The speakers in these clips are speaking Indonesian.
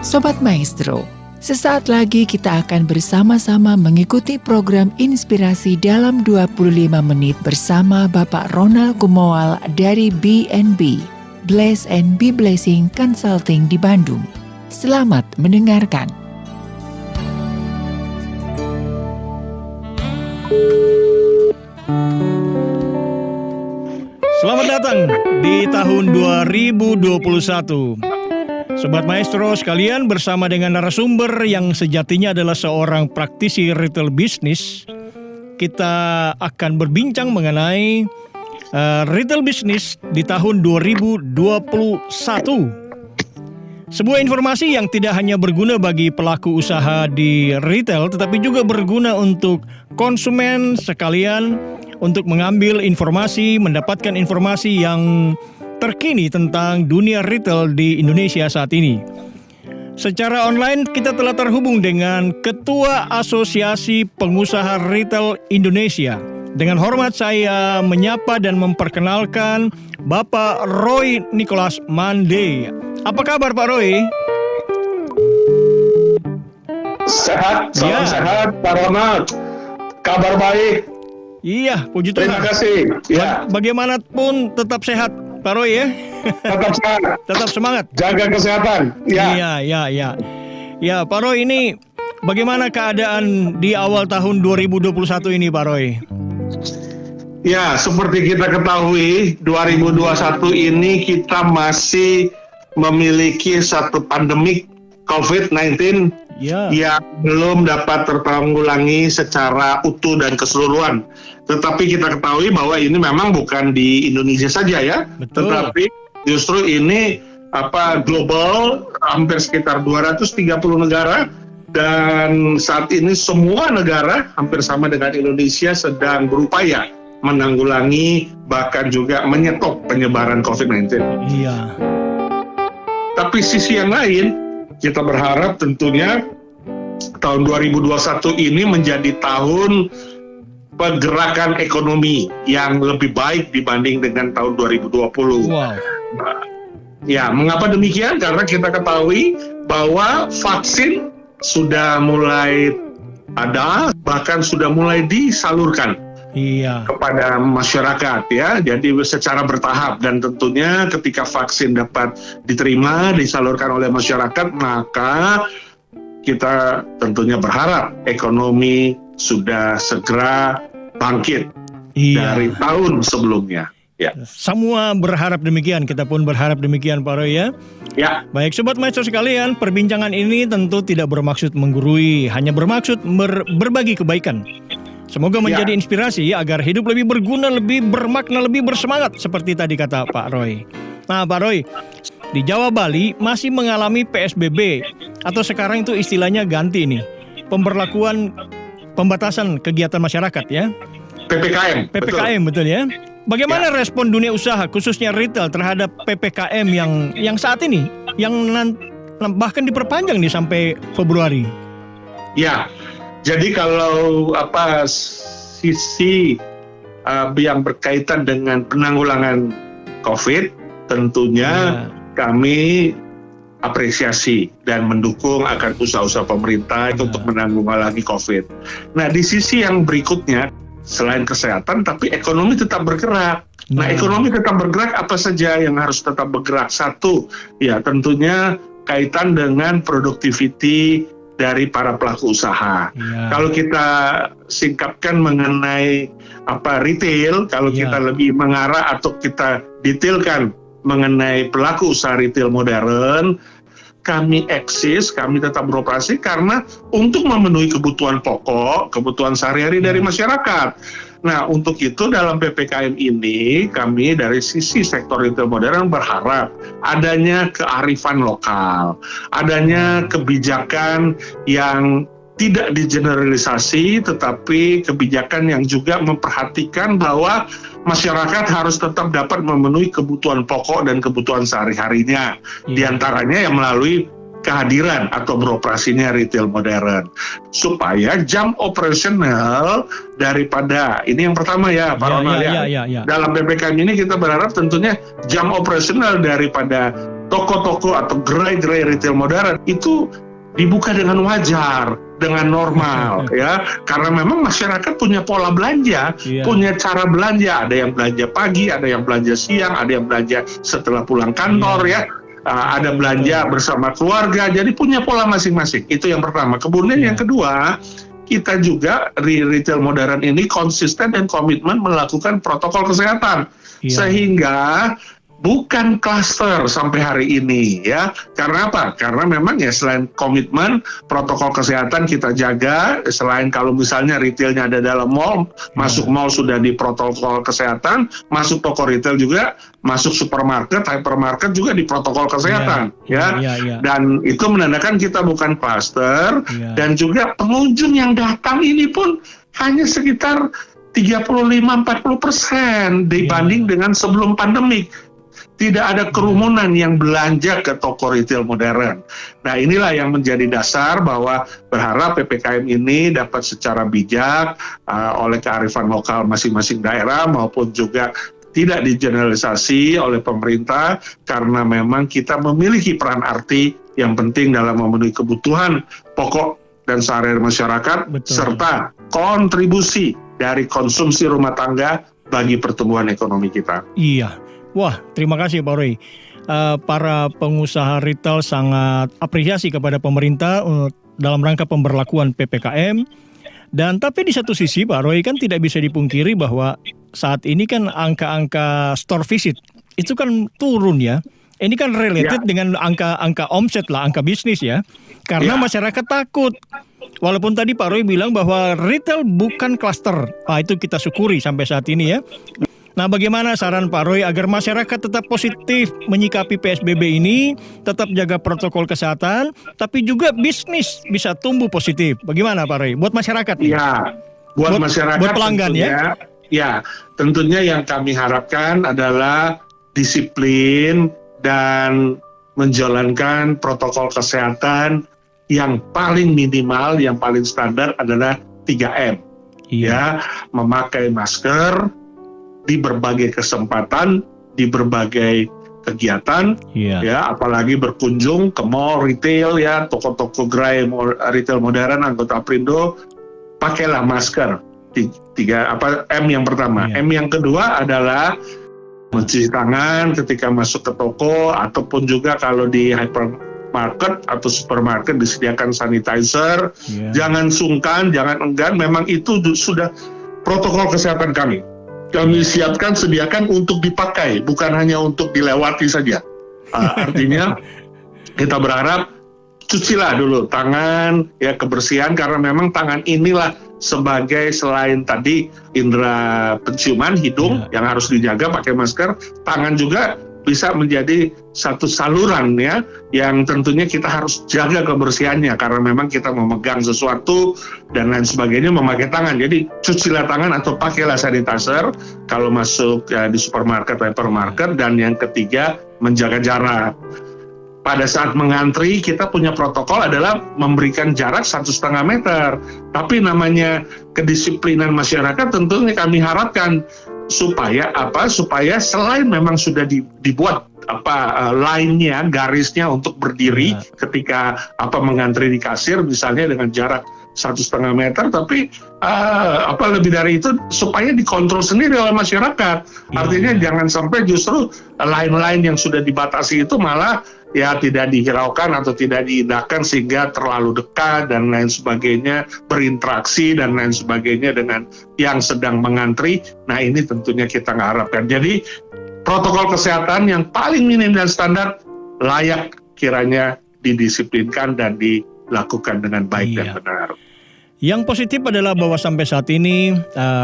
Sobat Maestro, sesaat lagi kita akan bersama-sama mengikuti program inspirasi dalam 25 menit bersama Bapak Ronald Gumoal dari BNB, Bless and Be Blessing Consulting di Bandung. Selamat mendengarkan. Selamat datang di tahun 2021. Sobat Maestro sekalian, bersama dengan narasumber yang sejatinya adalah seorang praktisi retail bisnis, kita akan berbincang mengenai retail bisnis di tahun 2021. Sebuah informasi yang tidak hanya berguna bagi pelaku usaha di retail, tetapi juga berguna untuk konsumen sekalian untuk mengambil informasi, mendapatkan informasi yang terkini tentang dunia retail di Indonesia saat ini. Secara online kita telah terhubung dengan Ketua Asosiasi Pengusaha Retail Indonesia. Dengan hormat saya menyapa dan memperkenalkan Bapak Roy Nicholas Mande. Apa kabar Pak Roy? Sehat, salam sehat Pak Ronald. Kabar baik. Iya, puji Tuhan. Terima kasih. Ya. Bagaimanapun tetap sehat Pak Roy ya. Tetap sehat. Tetap semangat. Jaga kesehatan. Ya. Iya. Ya, Pak Roy, ini bagaimana keadaan di awal tahun 2021 ini Pak Roy? Ya, seperti kita ketahui, 2021 ini kita masih memiliki satu pandemik COVID-19 yang belum dapat tertanggulangi secara utuh dan keseluruhan. Tetapi kita ketahui bahwa ini memang bukan di Indonesia saja ya. Betul. Tetapi justru ini global, hampir sekitar 230 negara, dan saat ini semua negara hampir sama dengan Indonesia sedang berupaya menanggulangi bahkan juga menyetop penyebaran COVID-19. Iya. Tapi sisi yang lain, kita berharap tentunya tahun 2021 ini menjadi tahun pergerakan ekonomi yang lebih baik dibanding dengan tahun 2020. Wow. Ya, mengapa demikian? Karena kita ketahui bahwa vaksin sudah mulai ada, bahkan sudah mulai disalurkan kepada masyarakat ya. Jadi secara bertahap, dan tentunya ketika vaksin dapat diterima, disalurkan oleh masyarakat, maka kita tentunya berharap ekonomi sudah segera bangkit dari tahun sebelumnya. Ya. Semua berharap demikian, kita pun berharap demikian Pak Roy ya. Ya. Baik Sobat Maestro sekalian, perbincangan ini tentu tidak bermaksud menggurui, hanya bermaksud berbagi kebaikan. Semoga menjadi inspirasi agar hidup lebih berguna, lebih bermakna, lebih bersemangat seperti tadi kata Pak Roy. Nah Pak Roy, di Jawa Bali masih mengalami PSBB atau sekarang itu istilahnya ganti nih, pembatasan kegiatan masyarakat ya. PPKM betul ya. Bagaimana respon dunia usaha khususnya retail terhadap PPKM yang saat ini yang bahkan diperpanjang nih sampai Februari? Ya. Jadi kalau sisi yang berkaitan dengan penanggulangan COVID, tentunya kami apresiasi dan mendukung agar usaha-usaha pemerintah untuk menanggulangi COVID. Nah, di sisi yang berikutnya, selain kesehatan, tapi ekonomi tetap bergerak. Nah, ekonomi tetap bergerak, apa saja yang harus tetap bergerak? Satu, ya tentunya kaitan dengan productivity dari para pelaku usaha. Kalau kita singkatkan mengenai retail, kalau kita lebih mengarah atau kita detailkan mengenai pelaku usaha retail modern, kami eksis, kami tetap beroperasi karena untuk memenuhi kebutuhan pokok, kebutuhan sehari-hari dari masyarakat. Nah, untuk itu dalam PPKM ini kami dari sisi sektor retail modern berharap adanya kearifan lokal, adanya kebijakan yang tidak digeneralisasi, tetapi kebijakan yang juga memperhatikan bahwa masyarakat harus tetap dapat memenuhi kebutuhan pokok dan kebutuhan sehari-harinya, diantaranya yang melalui kehadiran atau beroperasinya retail modern, supaya jam operasional daripada, ini yang pertama ya Pak Ronald ya. Dalam PPKM ini kita berharap tentunya jam operasional daripada toko-toko atau gerai-gerai retail modern itu dibuka dengan wajar, dengan normal ya, karena memang masyarakat punya pola belanja, punya cara belanja, ada yang belanja pagi, ada yang belanja siang, ada yang belanja setelah pulang kantor ya. Ada belanja bersama keluarga, jadi punya pola masing-masing. Itu yang pertama. Kemudian yang kedua, kita juga di retail modern ini konsisten dan komitmen melakukan protokol kesehatan, sehingga bukan klaster sampai hari ini ya. Karena apa? Karena memang ya selain komitmen protokol kesehatan kita jaga, selain kalau misalnya retailnya ada dalam mall, masuk mall sudah di protokol kesehatan, masuk toko retail juga, masuk supermarket, hypermarket juga di protokol kesehatan ya. Dan itu menandakan kita bukan klaster, dan juga pengunjung yang datang ini pun hanya sekitar 35-40% dibanding dengan sebelum pandemik. Tidak ada kerumunan yang belanja ke toko retail modern. Nah, inilah yang menjadi dasar bahwa berharap PPKM ini dapat secara bijak oleh kearifan lokal masing-masing daerah maupun juga tidak digeneralisasi oleh pemerintah, karena memang kita memiliki peran arti yang penting dalam memenuhi kebutuhan pokok dan sehari-hari masyarakat, serta kontribusi dari konsumsi rumah tangga bagi pertumbuhan ekonomi kita. Iya. Wah, terima kasih Pak Roy. Para pengusaha retail sangat apresiasi kepada pemerintah dalam rangka pemberlakuan PPKM. Dan tapi di satu sisi Pak Roy, kan tidak bisa dipungkiri bahwa saat ini kan angka-angka store visit itu kan turun ya. Ini kan related dengan angka omset lah, angka bisnis ya. Karena masyarakat takut. Walaupun tadi Pak Roy bilang bahwa retail bukan klaster. Itu kita syukuri sampai saat ini ya. Nah, bagaimana saran Pak Roy agar masyarakat tetap positif menyikapi PSBB ini, tetap jaga protokol kesehatan, tapi juga bisnis bisa tumbuh positif? Bagaimana Pak Roy? Buat masyarakat ya? Ya, buat masyarakat. Buat pelanggan tentunya, ya. Tentunya yang kami harapkan adalah disiplin dan menjalankan protokol kesehatan yang paling minimal, yang paling standar adalah 3M. Ya, memakai masker di berbagai kesempatan, di berbagai kegiatan, ya, apalagi berkunjung ke mall retail ya, toko-toko gerai retail modern anggota Aprindo, pakailah masker. M yang pertama. M yang kedua adalah mencuci tangan ketika masuk ke toko, ataupun juga kalau di hypermarket atau supermarket disediakan sanitizer. Jangan sungkan, jangan enggan, memang itu sudah protokol kesehatan kami. Kami siapkan, sediakan untuk dipakai, bukan hanya untuk dilewati saja. Artinya kita berharap cucilah dulu tangan, ya, kebersihan, karena memang tangan inilah sebagai selain tadi indera penciuman, hidung yang harus dijaga pakai masker, tangan juga bisa menjadi satu saluran ya, yang tentunya kita harus jaga kebersihannya, karena memang kita memegang sesuatu dan lain sebagainya memakai tangan. Jadi cucilah tangan atau pakailah sanitizer kalau masuk di supermarket, hypermarket. Dan yang ketiga, menjaga jarak. Pada saat mengantri kita punya protokol adalah memberikan jarak 1,5 meter. Tapi namanya kedisiplinan masyarakat tentunya kami harapkan supaya selain memang sudah dibuat line-nya, garisnya untuk berdiri ketika mengantri di kasir misalnya dengan jarak 1,5 meter, tapi lebih dari itu supaya dikontrol sendiri oleh masyarakat. Artinya jangan sampai justru line-line yang sudah dibatasi itu malah ya tidak dihiraukan atau tidak diindahkan sehingga terlalu dekat dan lain sebagainya, berinteraksi dan lain sebagainya dengan yang sedang mengantri. Nah, ini tentunya kita nggak harapkan. Jadi protokol kesehatan yang paling minim dan standar layak kiranya didisiplinkan dan dilakukan dengan baik dan benar. Yang positif adalah bahwa sampai saat ini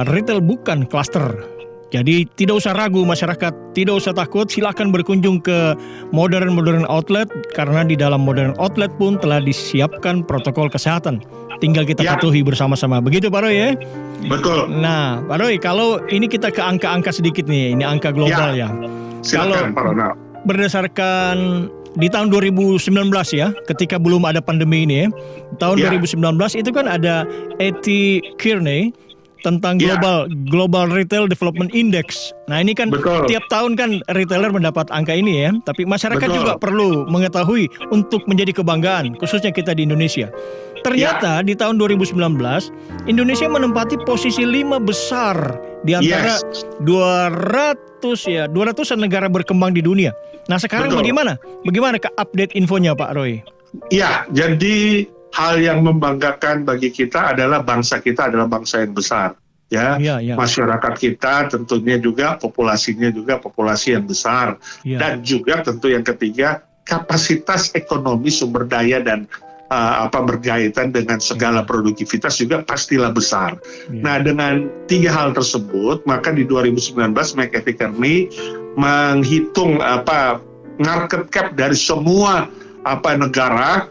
retail bukan klaster. Jadi tidak usah ragu masyarakat, tidak usah takut, silakan berkunjung ke modern outlet, karena di dalam modern outlet pun telah disiapkan protokol kesehatan. Tinggal kita patuhi bersama-sama. Begitu Pak Roy ya? Betul. Nah Pak Roy, kalau ini kita ke angka-angka sedikit nih, ini angka global ya. Silakan Pak Ronald. Berdasarkan di tahun 2019 ya, ketika belum ada pandemi ini ya, tahun 2019 itu kan ada E.T. Kearney tentang Ya. Global Retail Development Index. Nah ini kan Betul. tiap tahun kan retailer mendapat angka ini ya, tapi masyarakat Betul. juga perlu mengetahui untuk menjadi kebanggaan, khususnya kita di Indonesia. Ternyata di tahun 2019 Indonesia menempati posisi 5 besar di antara 200-an negara berkembang di dunia. Nah sekarang Betul. bagaimana update infonya Pak Roy? Ya, jadi hal yang membanggakan bagi kita adalah bangsa kita adalah bangsa yang besar. Ya, Ya. masyarakat kita tentunya juga populasinya juga populasi yang besar. Ya. Dan juga tentu yang ketiga, kapasitas ekonomi sumber daya dan berkaitan dengan segala produktivitas juga pastilah besar. Ya. Nah, dengan 3 hal tersebut, maka di 2019 McAfee Kearney menghitung market cap dari semua negara,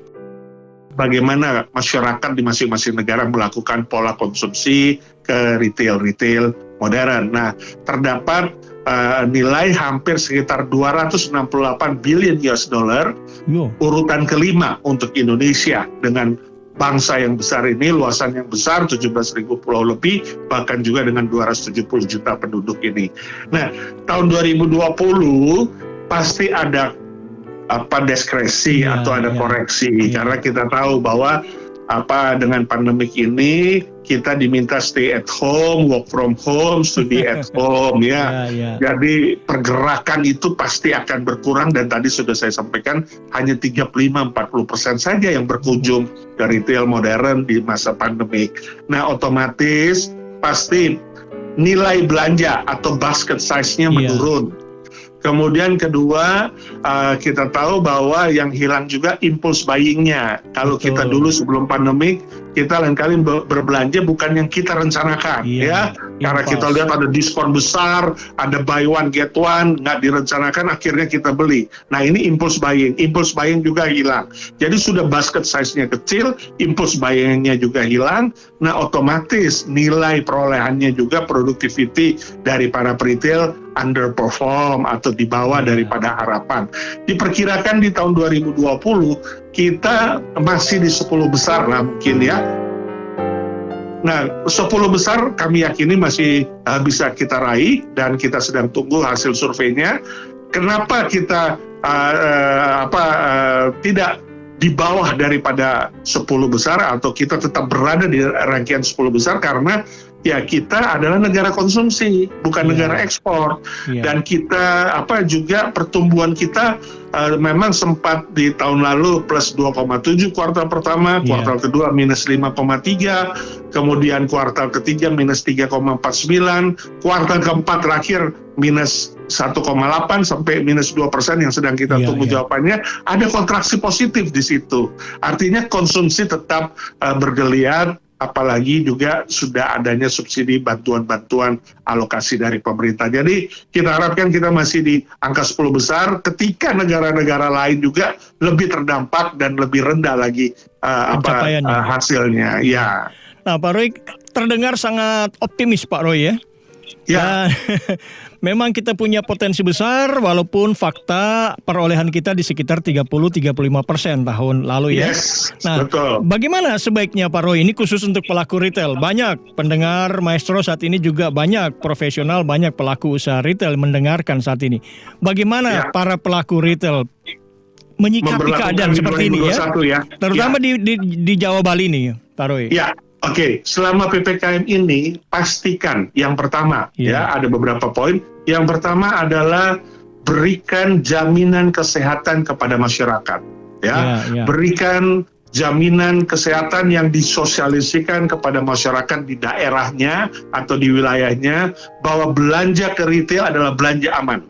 bagaimana masyarakat di masing-masing negara melakukan pola konsumsi ke retail modern. Nah, terdapat nilai hampir sekitar 268 billion US dollar, urutan kelima untuk Indonesia dengan bangsa yang besar ini, luasan yang besar, 17.000 pulau lebih, bahkan juga dengan 270 juta penduduk ini. Nah, tahun 2020 pasti ada diskresi atau ada koreksi karena kita tahu bahwa dengan pandemik ini kita diminta stay at home, work from home, study at home ya. Jadi pergerakan itu pasti akan berkurang dan tadi sudah saya sampaikan hanya 35-40% saja yang berkunjung ke retail modern di masa pandemik. Nah, otomatis pasti nilai belanja atau basket size-nya menurun. Kemudian kedua, kita tahu bahwa yang hilang juga impulse buying-nya. Kalau kita dulu sebelum pandemik, kita lain kali berbelanja bukan yang kita rencanakan, Karena kita lihat ada diskon besar, ada buy one get one, nggak direncanakan, akhirnya kita beli. Nah ini impulse buying juga hilang. Jadi sudah basket size-nya kecil, impulse buying-nya juga hilang. Nah otomatis nilai perolehannya juga productivity dari para retail underperform atau di bawah daripada harapan. Diperkirakan di tahun 2020 kita masih di 10 besar lah mungkin ya. Nah 10 besar kami yakini masih bisa kita raih dan kita sedang tunggu hasil surveinya. Kenapa kita tidak di bawah daripada 10 besar atau kita tetap berada di rangkaian 10 besar karena ya kita adalah negara konsumsi, bukan negara ekspor. Dan kita juga pertumbuhan kita memang sempat di tahun lalu plus 2,7 kuartal pertama, kuartal kedua minus 5,3, kemudian kuartal ketiga minus 3,49, kuartal keempat terakhir minus 1,8 sampai minus 2% yang sedang kita tunggu jawabannya. Ada kontraksi positif di situ. Artinya konsumsi tetap bergeliat, apalagi juga sudah adanya subsidi bantuan-bantuan alokasi dari pemerintah. Jadi kita harapkan kita masih di angka 10 besar ketika negara-negara lain juga lebih terdampak dan lebih rendah lagi hasilnya. Ya. Nah Pak Roy terdengar sangat optimis Pak Roy ya. Ya. Memang kita punya potensi besar walaupun fakta perolehan kita di sekitar 30-35% tahun lalu ya. Nah, betul. Bagaimana sebaiknya Pak Roy ini khusus untuk pelaku retail? Banyak pendengar Maestro saat ini juga banyak profesional, banyak pelaku usaha retail mendengarkan saat ini. Bagaimana para pelaku retail menyikapi keadaan seperti ini ya? Terutama di Jawa Bali nih Pak Roy. Ya. Oke, selama PPKM ini pastikan yang pertama ada beberapa poin. Yang pertama adalah berikan jaminan kesehatan kepada masyarakat. Berikan jaminan kesehatan yang disosialisasikan kepada masyarakat di daerahnya atau di wilayahnya bahwa belanja ke retail adalah belanja aman.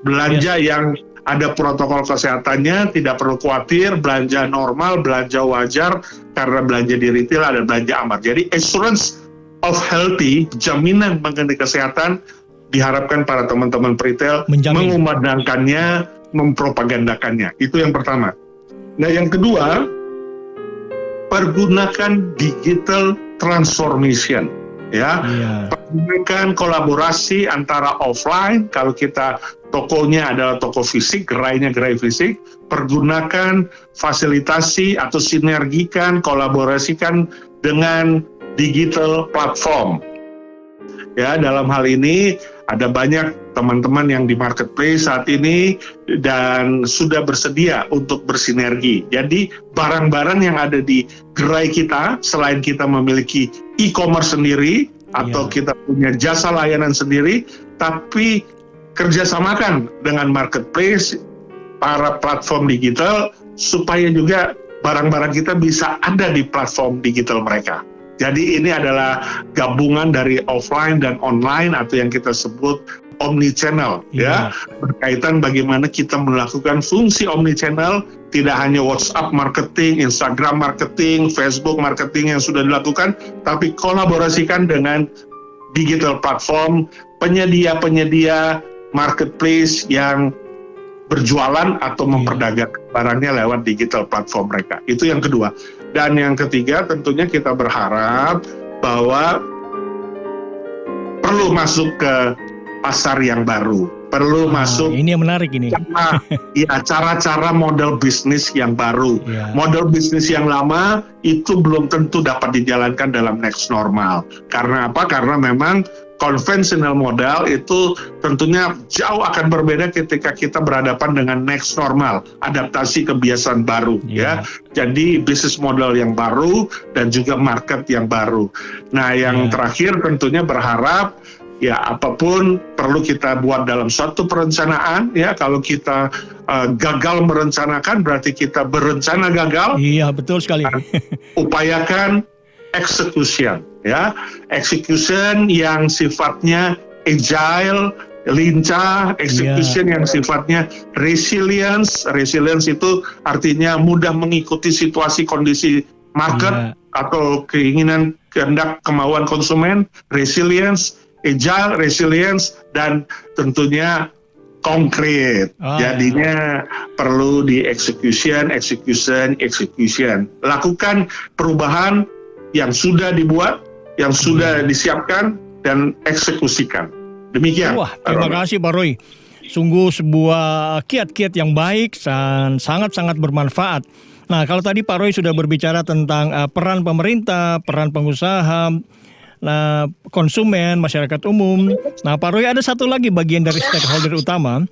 Belanja yang ada protokol kesehatannya, tidak perlu khawatir, belanja normal, belanja wajar, karena belanja di retail ada belanja aman. Jadi assurance of healthy, jaminan mengenai kesehatan, diharapkan para teman-teman retail mengumandangkannya, mempropagandakannya. Itu yang pertama. Nah yang kedua, pergunakan digital transformation. Pergunakan kolaborasi antara offline, kalau kita tokonya adalah toko fisik, gerainya gerai fisik, pergunakan fasilitasi atau sinergikan, kolaborasikan dengan digital platform. Ya, dalam hal ini ada banyak teman-teman yang di marketplace saat ini dan sudah bersedia untuk bersinergi. Jadi barang-barang yang ada di gerai kita, selain kita memiliki e-commerce sendiri atau kita punya jasa layanan sendiri, tapi kerjasamakan dengan marketplace, para platform digital, supaya juga barang-barang kita bisa ada di platform digital mereka. Jadi ini adalah gabungan dari offline dan online atau yang kita sebut omnichannel, ya, berkaitan bagaimana kita melakukan fungsi omnichannel, tidak hanya WhatsApp marketing, Instagram marketing, Facebook marketing yang sudah dilakukan, tapi kolaborasikan dengan digital platform, penyedia-penyedia marketplace yang berjualan atau memperdagangkan barangnya lewat digital platform mereka. Itu yang kedua. Dan yang ketiga, tentunya kita berharap bahwa perlu masuk ke pasar yang baru, perlu masuk. Ini yang menarik ini. Cara-cara model bisnis yang baru. Model bisnis yang lama itu belum tentu dapat dijalankan dalam next normal. Karena apa? Karena memang konvensional modal itu tentunya jauh akan berbeda ketika kita berhadapan dengan next normal, adaptasi kebiasaan baru, ya. Jadi bisnis model yang baru dan juga market yang baru. Nah, yang terakhir tentunya berharap ya apapun perlu kita buat dalam suatu perencanaan, ya. Kalau kita gagal merencanakan berarti kita berencana gagal. Iya, betul sekali. Upayakan execution, ya, execution yang sifatnya agile, lincah, execution yang sifatnya resilience itu artinya mudah mengikuti situasi kondisi market atau keinginan, kehendak, kemauan konsumen, resilience, agile, resilience, dan tentunya konkret. Jadinya perlu di execution. Lakukan perubahan yang sudah dibuat, yang sudah disiapkan, dan eksekusikan. Demikian. Wah, terima kasih Pak Roy. Sungguh sebuah kiat-kiat yang baik dan sangat-sangat bermanfaat. Nah, kalau tadi Pak Roy sudah berbicara tentang peran pemerintah, peran pengusaha, konsumen, masyarakat umum. Nah, Pak Roy, ada satu lagi bagian dari stakeholder utama.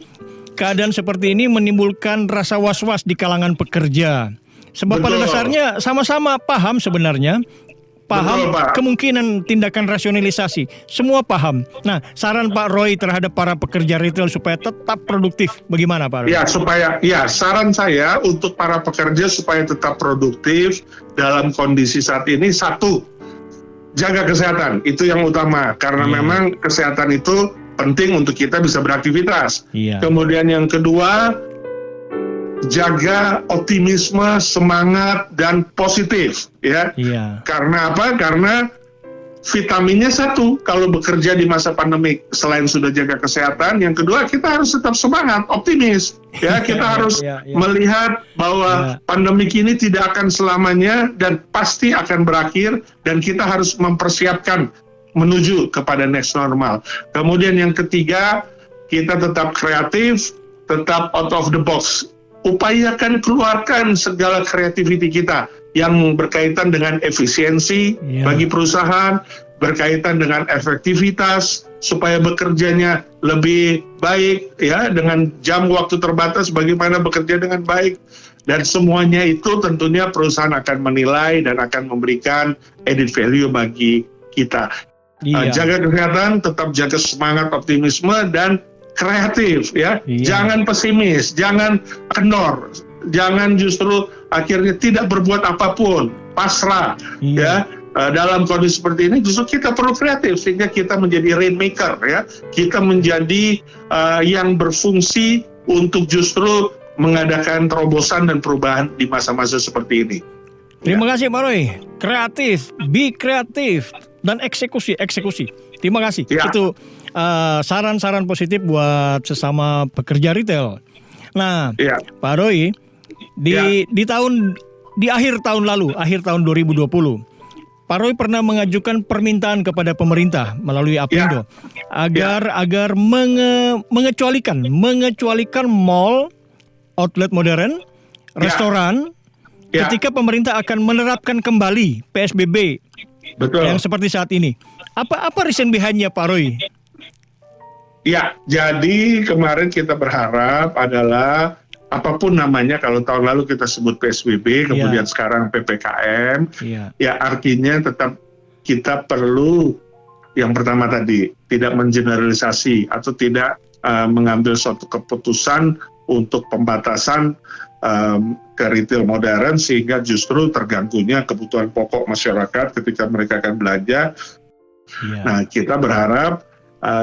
Keadaan seperti ini menimbulkan rasa was-was di kalangan pekerja. Sebab pada dasarnya sama-sama paham sebenarnya. Paham kemungkinan tindakan rasionalisasi. Semua paham. Nah, saran Pak Roy terhadap para pekerja retail supaya tetap produktif, bagaimana Pak Roy? Saran saya untuk para pekerja supaya tetap produktif dalam kondisi saat ini, satu, jaga kesehatan. Itu yang utama. Karena memang kesehatan itu penting untuk kita bisa beraktivitas. Kemudian yang kedua, jaga optimisme, semangat, dan positif, ya. Karena apa? Karena vitaminnya satu, kalau bekerja di masa pandemi, selain sudah jaga kesehatan, yang kedua kita harus tetap semangat, optimis, ya. Kita harus melihat bahwa pandemi ini tidak akan selamanya dan pasti akan berakhir, dan kita harus mempersiapkan menuju kepada next normal. Kemudian yang ketiga, kita tetap kreatif, tetap out of the box. Upayakan keluarkan segala kreativiti kita yang berkaitan dengan efisiensi bagi perusahaan, berkaitan dengan efektivitas supaya bekerjanya lebih baik, ya, dengan jam waktu terbatas bagaimana bekerja dengan baik, dan semuanya itu tentunya perusahaan akan menilai dan akan memberikan added value bagi kita. Jaga kesehatan, tetap jaga semangat, optimisme, dan kreatif, ya. Jangan pesimis, jangan kendor, jangan justru akhirnya tidak berbuat apapun, pasrah, ya. Dalam kondisi seperti ini justru kita perlu kreatif sehingga kita menjadi rainmaker, ya. Kita menjadi yang berfungsi untuk justru mengadakan terobosan dan perubahan di masa-masa seperti ini. Terima kasih Pak Roy. Kreatif, be kreatif, dan eksekusi. Terima kasih. Itu saran-saran positif buat sesama pekerja retail. Nah, Pak Roy, di akhir tahun lalu, akhir tahun 2020, Pak Roy pernah mengajukan permintaan kepada pemerintah melalui Apindo agar mengecualikan mall, outlet modern, restoran, ketika pemerintah akan menerapkan kembali PSBB Betul. yang seperti saat ini. Apa reason behind-nya Pak Roy? Ya, jadi kemarin kita berharap adalah apapun namanya, kalau tahun lalu kita sebut PSBB, kemudian sekarang PPKM, ya artinya tetap kita perlu yang pertama tadi, tidak mengeneralisasi atau tidak mengambil suatu keputusan untuk pembatasan ke retail modern sehingga justru terganggunya kebutuhan pokok masyarakat ketika mereka akan belanja. Nah, kita berharap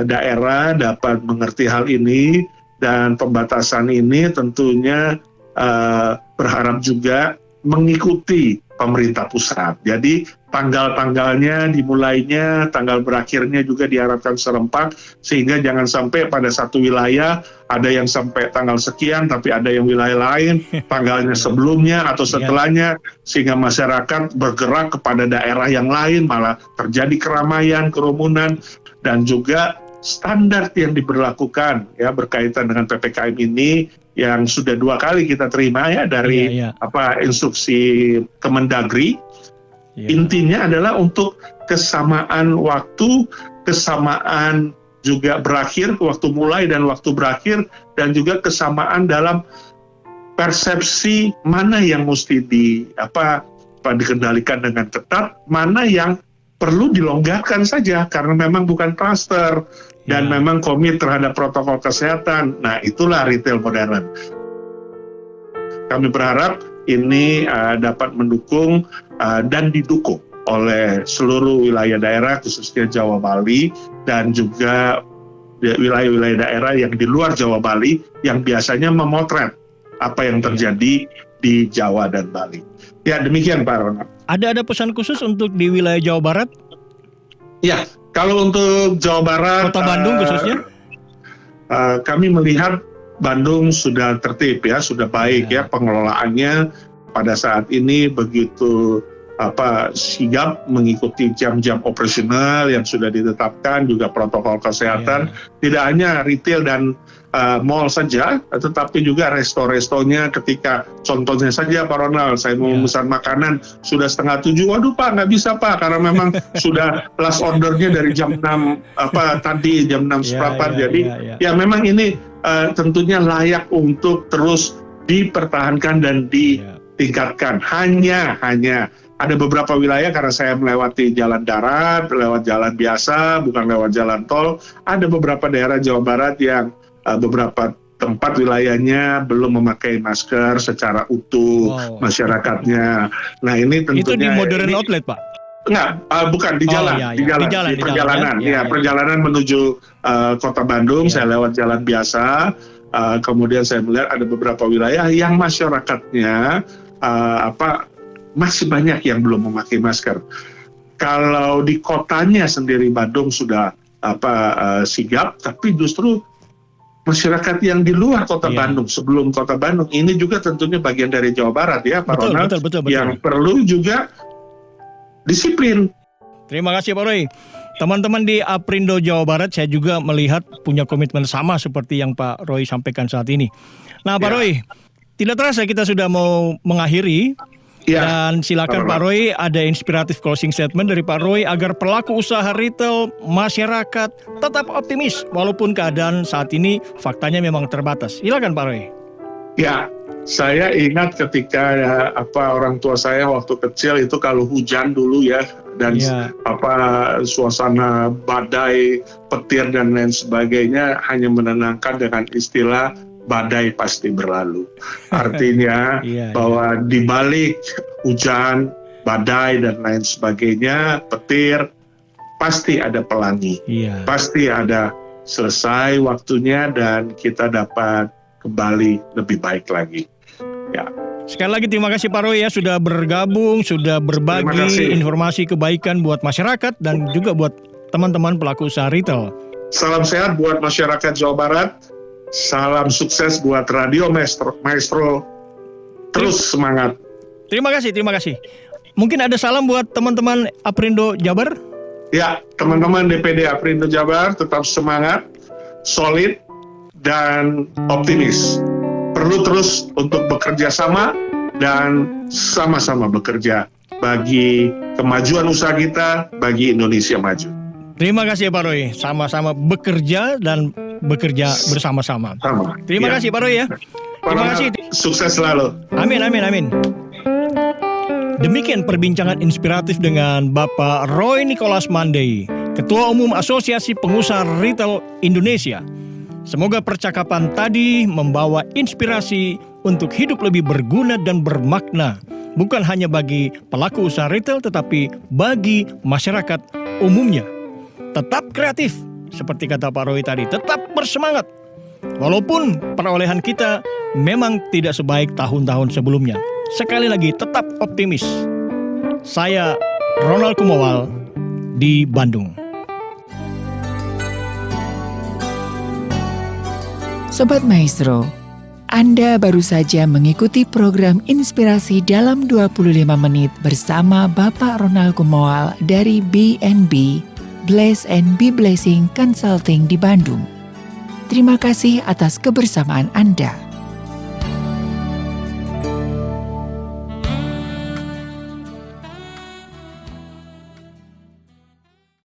daerah dapat mengerti hal ini dan pembatasan ini tentunya berharap juga mengikuti pemerintah pusat. Jadi tanggal-tanggalnya dimulainya, tanggal berakhirnya juga diharapkan serempak sehingga jangan sampai pada satu wilayah ada yang sampai tanggal sekian tapi ada yang wilayah lain tanggalnya sebelumnya atau setelahnya sehingga masyarakat bergerak kepada daerah yang lain malah terjadi keramaian, kerumunan dan juga standar yang diberlakukan ya berkaitan dengan PPKM ini yang sudah 2 kali kita terima ya dari instruksi Kemendagri. Intinya adalah untuk kesamaan waktu, kesamaan juga berakhir, waktu mulai dan waktu berakhir, dan juga kesamaan dalam persepsi mana yang mesti dikendalikan dengan ketat, mana yang perlu dilonggarkan saja karena memang bukan klaster dan memang komit terhadap protokol kesehatan. Nah, itulah retail modern. Kami berharap ini dapat mendukung dan didukung oleh seluruh wilayah daerah, khususnya Jawa Bali, dan juga wilayah-wilayah daerah yang di luar Jawa Bali, yang biasanya memotret apa yang terjadi di Jawa dan Bali. Ya, demikian Pak Ronald. Ada pesan khusus untuk di wilayah Jawa Barat? Ya, kalau untuk Jawa Barat, Kota Bandung khususnya? Kami melihat Bandung sudah tertib ya, sudah baik ya pengelolaannya pada saat ini begitu sigap mengikuti jam-jam operasional yang sudah ditetapkan, juga protokol kesehatan, tidak hanya retail dan mall saja, tetapi juga resto-restonya ketika contohnya saja Pak Ronald, saya mau memesan makanan sudah 6:30, waduh Pak nggak bisa Pak karena memang sudah last ordernya dari jam 6 tadi jam 6 seperempat, jadi ya memang ini tentunya layak untuk terus dipertahankan dan ditingkatkan. Hanya ada beberapa wilayah karena saya melewati jalan darat, lewat jalan biasa, bukan lewat jalan tol. Ada beberapa daerah Jawa Barat yang beberapa tempat wilayahnya belum memakai masker secara utuh masyarakatnya. Nah ini tentunya itu di modern outlet Pak? Enggak, bukan di jalan, di perjalanan. Perjalanan menuju Kota Bandung, saya lewat jalan biasa. Kemudian saya melihat ada beberapa wilayah yang masyarakatnya masih banyak yang belum memakai masker. Kalau di kotanya sendiri Bandung sudah sigap, tapi justru masyarakat yang di luar Kota Bandung, sebelum Kota Bandung, ini juga tentunya bagian dari Jawa Barat ya Pak Ronald, betul. Yang perlu juga disiplin. Terima kasih Pak Roy. Teman-teman di Aprindo Jawa Barat, saya juga melihat punya komitmen sama seperti yang Pak Roy sampaikan saat ini. Nah Pak Roy, tidak terasa kita sudah mau mengakhiri. Dan silakan Pak Roy, ada inspiratif closing statement dari Pak Roy agar pelaku usaha retail masyarakat tetap optimis walaupun keadaan saat ini faktanya memang terbatas. Silakan Pak Roy. Ya, saya ingat ketika orang tua saya waktu kecil itu kalau hujan dulu ya dan suasana badai, petir dan lain sebagainya hanya menenangkan dengan istilah badai pasti berlalu. Artinya bahwa di balik hujan, badai dan lain sebagainya, petir, pasti ada pelangi. Pasti ada selesai waktunya dan kita dapat kembali lebih baik lagi. Ya. Sekali lagi terima kasih Pak Roy ya sudah bergabung, sudah berbagi informasi kebaikan buat masyarakat dan juga buat teman-teman pelaku usaha retail. Salam sehat buat masyarakat Jawa Barat. Salam sukses buat Radio Maestro. Terus semangat. Terima kasih. Mungkin ada salam buat teman-teman Aprindo Jabar? Ya, teman-teman DPD Aprindo Jabar tetap semangat, solid, dan optimis. Perlu terus untuk bekerja sama dan sama-sama bekerja bagi kemajuan usaha kita, bagi Indonesia maju. Terima kasih Pak Roy, sama-sama bekerja dan bekerja bersama-sama. Sama. Terima kasih Pak Roy ya. Terima kasih. Sukses selalu. Amin, amin, amin. Demikian perbincangan inspiratif dengan Bapak Roy Nicholas Mandey, Ketua Umum Asosiasi Pengusaha Retail Indonesia. Semoga percakapan tadi membawa inspirasi untuk hidup lebih berguna dan bermakna, bukan hanya bagi pelaku usaha retail tetapi bagi masyarakat umumnya. Tetap kreatif, seperti kata Pak Roy tadi, tetap bersemangat. Walaupun perolehan kita memang tidak sebaik tahun-tahun sebelumnya. Sekali lagi, tetap optimis. Saya Ronald Kumawal di Bandung. Sobat Maestro, Anda baru saja mengikuti program Inspirasi dalam 25 menit bersama Bapak Ronald Kumawal dari BNB, Bless and Be Blessing Consulting di Bandung. Terima kasih atas kebersamaan Anda.